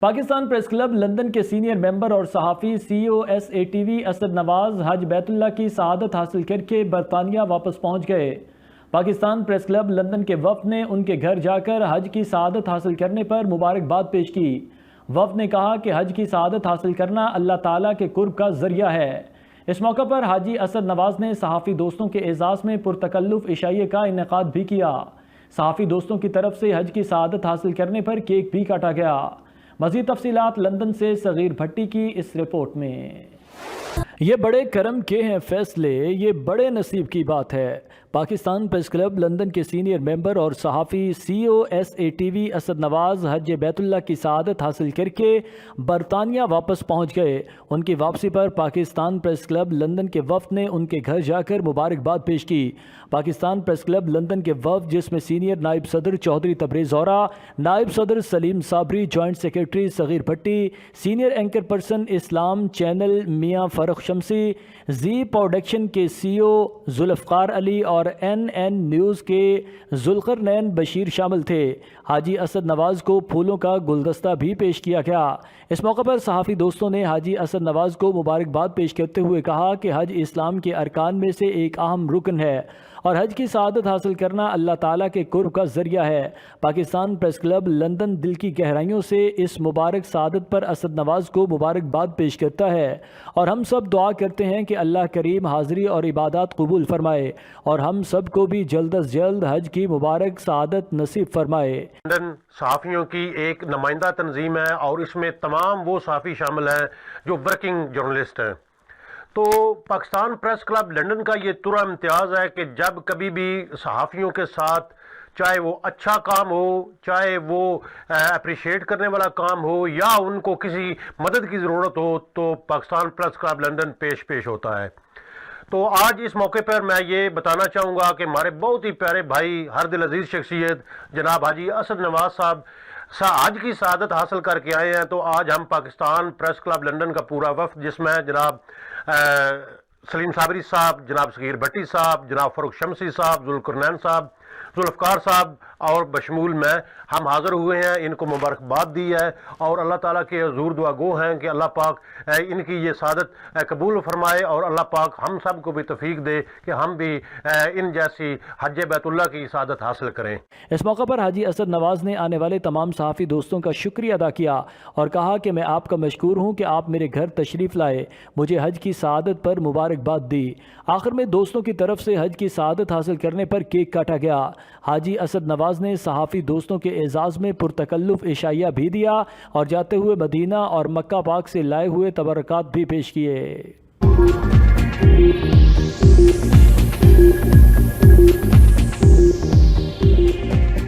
Pakistan press club London کے senior member اور صحافی COSATV اسد نواز حج بیت اللہ کی سعادت حاصل کر کے برطانیہ واپس پہنچ گئے۔ پاکستان پریس کلب لندن کے وفد نے ان کے گھر جا کر حج کی سعادت حاصل کرنے پر مبارکباد پیش کی۔ وفد نے کہا کہ حج کی سعادت حاصل کرنا اللہ تعالیٰ کے قرب کا ذریعہ ہے۔ اس موقع پر حاجی اسد نواز نے صحافی دوستوں کے اعزاز میں پرتکلف عشائیے کا انعقاد بھی کیا۔ صحافی دوستوں کی طرف سے حج کی سعادت حاصل کرنے پر کیک بھی کاٹا گیا۔ مزید تفصیلات لندن سے صغیر بھٹی کی اس رپورٹ میں۔ یہ بڑے کرم کے ہیں فیصلے، یہ بڑے نصیب کی بات ہے۔ پاکستان پریس کلب لندن کے سینئر ممبر اور صحافی COSATV اسد نواز حج بیت اللہ کی سعادت حاصل کر کے برطانیہ واپس پہنچ گئے۔ ان کی واپسی پر پاکستان پریس کلب لندن کے وفد نے ان کے گھر جا کر مبارکباد پیش کی۔ پاکستان پریس کلب لندن کے وفد، جس میں سینئر نائب صدر چودھری تبریز زورہ، نائب صدر سلیم صابری، جوائنٹ سیکرٹری صغیر بھٹی، سینئر اینکر پرسن اسلام چینل میاں فرخ شمسی، زی پروڈکشن کے CEO ذوالفقار علی اور NN نیوز کے ذوالقرنین بشیر شامل تھے۔ حاجی اسد نواز کو پھولوں کا گلدستہ بھی پیش کیا گیا۔ اس موقع پر صحافی دوستوں نے حاجی اسد نواز کو مبارکباد پیش کرتے ہوئے کہا کہ حج اسلام کے ارکان میں سے ایک اہم رکن ہے اور حج کی سعادت حاصل کرنا اللہ تعالیٰ کے قرب کا ذریعہ ہے۔ پاکستان پریس کلب لندن دل کی گہرائیوں سے اس مبارک سعادت پر اسد نواز کو مبارکباد پیش کرتا ہے اور ہم سب دعا کرتے ہیں کہ اللہ کریم حاضری اور عبادات قبول فرمائے اور ہم سب کو بھی جلد از جلد حج کی مبارک سعادت نصیب فرمائے۔ لندن صحافیوں کی ایک نمائندہ تنظیم ہے اور اس میں تمام وہ صحافی شامل ہیں جو ورکنگ جرنلسٹ ہیں۔ تو پاکستان پریس کلب لندن کا یہ ترا امتیاز ہے کہ جب کبھی بھی صحافیوں کے ساتھ، چاہے وہ اچھا کام ہو، چاہے وہ اپریشیٹ کرنے والا کام ہو یا ان کو کسی مدد کی ضرورت ہو، تو پاکستان پریس کلب لندن پیش ہوتا ہے۔ تو آج اس موقع پر میں یہ بتانا چاہوں گا کہ ہمارے بہت ہی پیارے بھائی، ہر دل عزیز شخصیت جناب حاجی اسد نواز صاحب حج کی سعادت حاصل کر کے آئے ہیں۔ تو آج ہم پاکستان پریس کلب لندن کا پورا وفد، جس میں جناب سلیم صابری صاحب، جناب صغیر بھٹی صاحب، جناب فرخ شمسی صاحب، ذوالقرنین صاحب، ذوالفقار صاحب اور بشمول میں ہم حاضر ہوئے ہیں، ان کو مبارکباد دی ہے اور اللہ تعالیٰ کے حضور دعا گو ہیں کہ اللہ پاک ان کی یہ سعادت قبول فرمائے اور اللہ پاک ہم سب کو بھی توفیق دے کہ ہم بھی ان جیسی حج بیت اللہ کی سعادت حاصل کریں۔ اس موقع پر حاجی اسد نواز نے آنے والے تمام صحافی دوستوں کا شکریہ ادا کیا اور کہا کہ میں آپ کا مشکور ہوں کہ آپ میرے گھر تشریف لائے، مجھے حج کی سعادت پر مبارکباد دی۔ آخر میں دوستوں کی طرف سے حج کی سعادت حاصل کرنے پر کیک کاٹا گیا۔ حاجی اسد نواز نے صحافی دوستوں کے اعزاز میں پرتکلف عشائیہ بھی دیا اور جاتے ہوئے مدینہ اور مکہ پاک سے لائے ہوئے تبرکات بھی پیش کیے۔